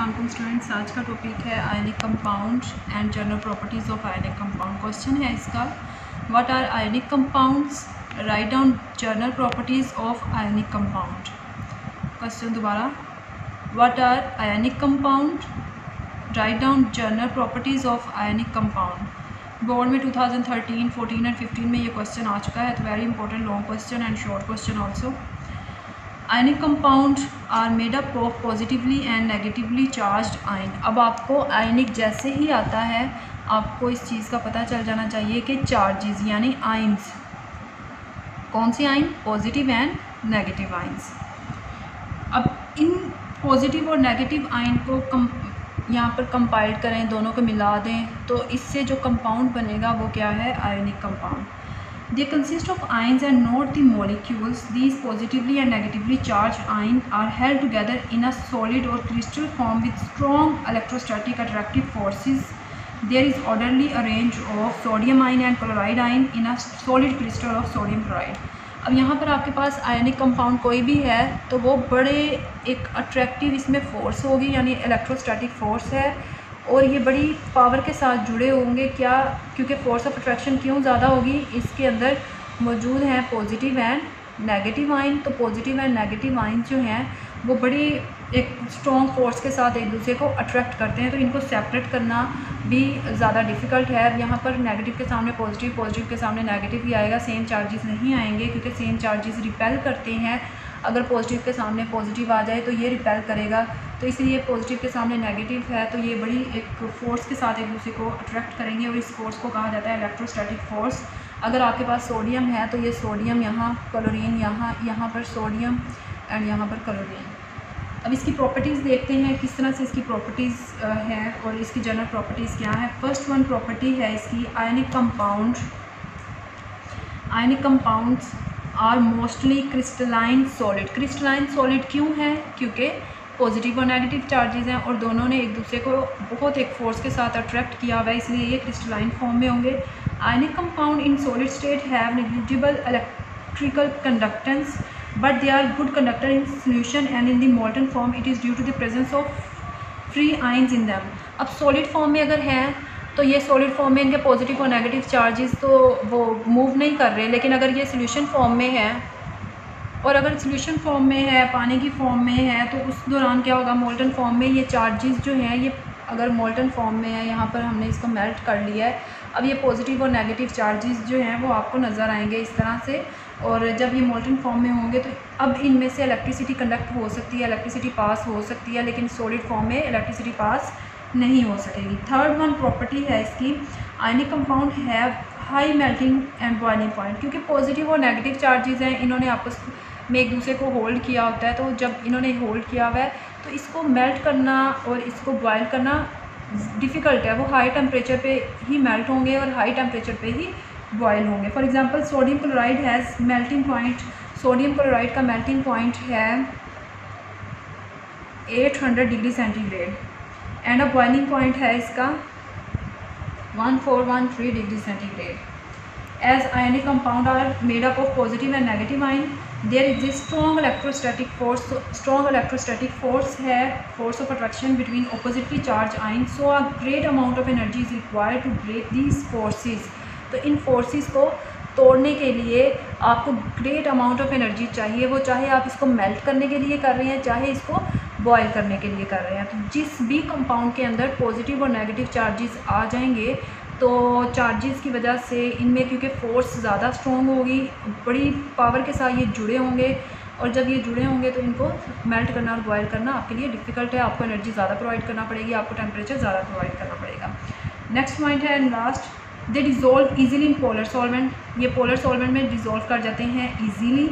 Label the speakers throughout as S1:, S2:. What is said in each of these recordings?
S1: अस्सलाम वालेकुम स्टूडेंट्स। आज का टॉपिक है ionic compound and general properties of ionic compound. Question है इसका, what are ionic compounds, write down general properties of ionic compound. Question दोबारा, what are ionic compound, write down general properties of ionic compound. Board में 2013, 14 and 15 में ये question आ चुका है, तो very important long question and short question also. Ionic compound are made up of positively and negatively charged ion. अब आपको आयनिक जैसे ही आता है आपको इस चीज़ का पता चल जाना चाहिए कि चार्जेस यानी आयन्स, कौन सी ion, positive and negative ions. अब इन पॉजिटिव और नेगेटिव आयन को यहाँ पर कंपाइल करें, दोनों को मिला दें, तो इससे जो कंपाउंड बनेगा वो क्या है, ionic compound. They consist of ions and not the molecules. These positively and negatively charged ions are held together in a solid or crystal form with strong electrostatic attractive forces. There is orderly arrange of sodium ion and chloride ion in a solid crystal of sodium chloride. अब यहाँ पर आपके पास ionic compound कोई भी है तो वो बड़े एक अट्रैक्टिव इसमें फोर्स होगी, यानी इलेक्ट्रोस्टैटिक फोर्स है, और ये बड़ी पावर के साथ जुड़े होंगे। क्या, क्योंकि फोर्स ऑफ अट्रैक्शन क्यों ज़्यादा होगी, इसके अंदर मौजूद हैं पॉजिटिव एंड नेगेटिव आयन। तो पॉजिटिव एंड नेगेटिव आयन जो हैं वो बड़ी एक स्ट्रॉन्ग फोर्स के साथ एक दूसरे को अट्रैक्ट करते हैं, तो इनको सेपरेट करना भी ज़्यादा डिफ़िकल्ट है। यहाँ पर नेगेटिव के सामने पॉजिटिव, पॉजिटिव के सामने नेगेटिव ही आएगा, सेम चार्जेस नहीं आएंगे क्योंकि सेम चार्जेस रिपेल करते हैं। अगर पॉजिटिव के सामने पॉजिटिव आ जाए तो ये रिपेल करेगा, तो इसलिए पॉजिटिव के सामने नेगेटिव है तो ये बड़ी एक फ़ोर्स के साथ एक दूसरे को अट्रैक्ट करेंगे, और इस फोर्स को कहा जाता है इलेक्ट्रोस्टैटिक फोर्स। अगर आपके पास सोडियम है तो ये सोडियम यहाँ, क्लोरीन यहाँ, यहाँ पर सोडियम एंड यहाँ पर क्लोरीन। अब इसकी प्रॉपर्टीज़ देखते हैं किस तरह से इसकी प्रॉपर्टीज़ हैं और इसकी जनरल प्रॉपर्टीज़ क्या है। फर्स्ट वन प्रॉपर्टी है इसकी, ionic compound. Ionic compounds are mostly crystalline solid. Crystalline solid क्यों है, क्योंकि पॉजिटिव और नेगेटिव चार्जेस हैं और दोनों ने एक दूसरे को बहुत एक फोर्स के साथ अट्रैक्ट किया हुआ है, इसलिए ये क्रिस्टलाइन फॉर्म में होंगे। Ionic compound in solid state have negligible electrical conductance but they are good conductor in solution and in the molten form it is due to the presence of free ions in them. अब solid form में अगर हैं तो ये solid form में इनके positive और negative charges तो वो मूव नहीं कर रहे, लेकिन अगर ये सोल्यूशन फॉर्म में है और अगर सोल्यूशन फॉर्म में है, पानी की फॉर्म में है, तो उस दौरान क्या होगा, मोल्टन फॉर्म में ये चार्जेस जो हैं, ये अगर मोल्टन फॉर्म में है, यहाँ पर हमने इसको मेल्ट कर लिया है, अब ये पॉजिटिव और नेगेटिव चार्जेस जो हैं वो आपको नज़र आएंगे इस तरह से। और जब ये मोल्टन फॉर्म में होंगे तो अब इनमें से इलेक्ट्रिसिटी कंडक्ट हो सकती है, इलेक्ट्रिसिटी पास हो सकती है, लेकिन सॉलिड फॉर्म में इलेक्ट्रिसिटी पास नहीं हो सकेगी। थर्ड वन प्रॉपर्टी है इसकी, ionic compound have high melting and boiling point. क्योंकि पॉजिटिव और नेगेटिव चार्जेस हैं, इन्होंने आपस में एक दूसरे को होल्ड किया होता है, तो जब इन्होंने होल्ड किया हुआ है तो इसको मेल्ट करना और इसको बॉयल करना डिफ़िकल्ट है। वो हाई टेम्परेचर पे ही मेल्ट होंगे और हाई टेम्परेचर पे ही बॉयल होंगे। For example sodium chloride has melting point, sodium chloride का मेल्टिंग पॉइंट है 800 degree centigrade and a boiling point है इसका 1413 degree centigrade. As ionic compound are made up of positive and negative ion, there exists strong electrostatic force. So, strong electrostatic force है force of attraction between oppositely charged ions. So a great amount of energy is required to break these forces. तो इन forces को तोड़ने के लिए आपको great amount of energy चाहिए, वो चाहे आप इसको मेल्ट करने के लिए कर रहे हैं, चाहे इसको बॉयल करने के लिए कर रहे हैं। तो जिस भी कंपाउंड के अंदर पॉजिटिव और नेगेटिव चार्जेस आ जाएंगे तो चार्जेस की वजह से इनमें, क्योंकि फोर्स ज़्यादा स्ट्रॉन्ग होगी, बड़ी पावर के साथ ये जुड़े होंगे, और जब ये जुड़े होंगे तो इनको मेल्ट करना और बॉयल करना आपके लिए डिफ़िकल्ट है। आपको एनर्जी ज़्यादा प्रोवाइड करना पड़ेगी, आपको टेम्परेचर ज़्यादा प्रोवाइड करना पड़ेगा। नेक्स्ट पॉइंट है and last, they dissolve easily in polar solvent. ये पोलर सॉल्वेंट में डिज़ोल्व कर जाते हैं ईजीली।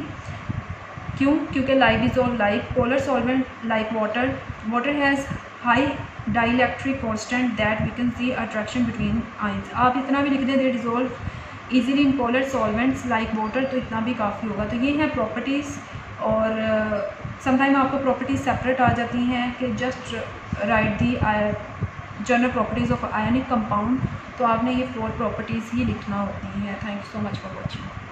S1: क्यों, क्योंकि like dissolve like polar solvent like water. Water has high dielectric constant that we can see attraction between ions. आप इतना भी लिख दें, they dissolve easily in polar solvents like water, तो इतना भी काफ़ी होगा। तो ये हैं प्रॉपर्टीज़, और समटाइम आपको प्रॉपर्टीज़ सेपरेट आ जाती हैं कि just right the general properties of ionic compound, तो आपने ये 4 प्रॉपर्टीज़ ही लिखना होती हैं। Thank you so much for watching.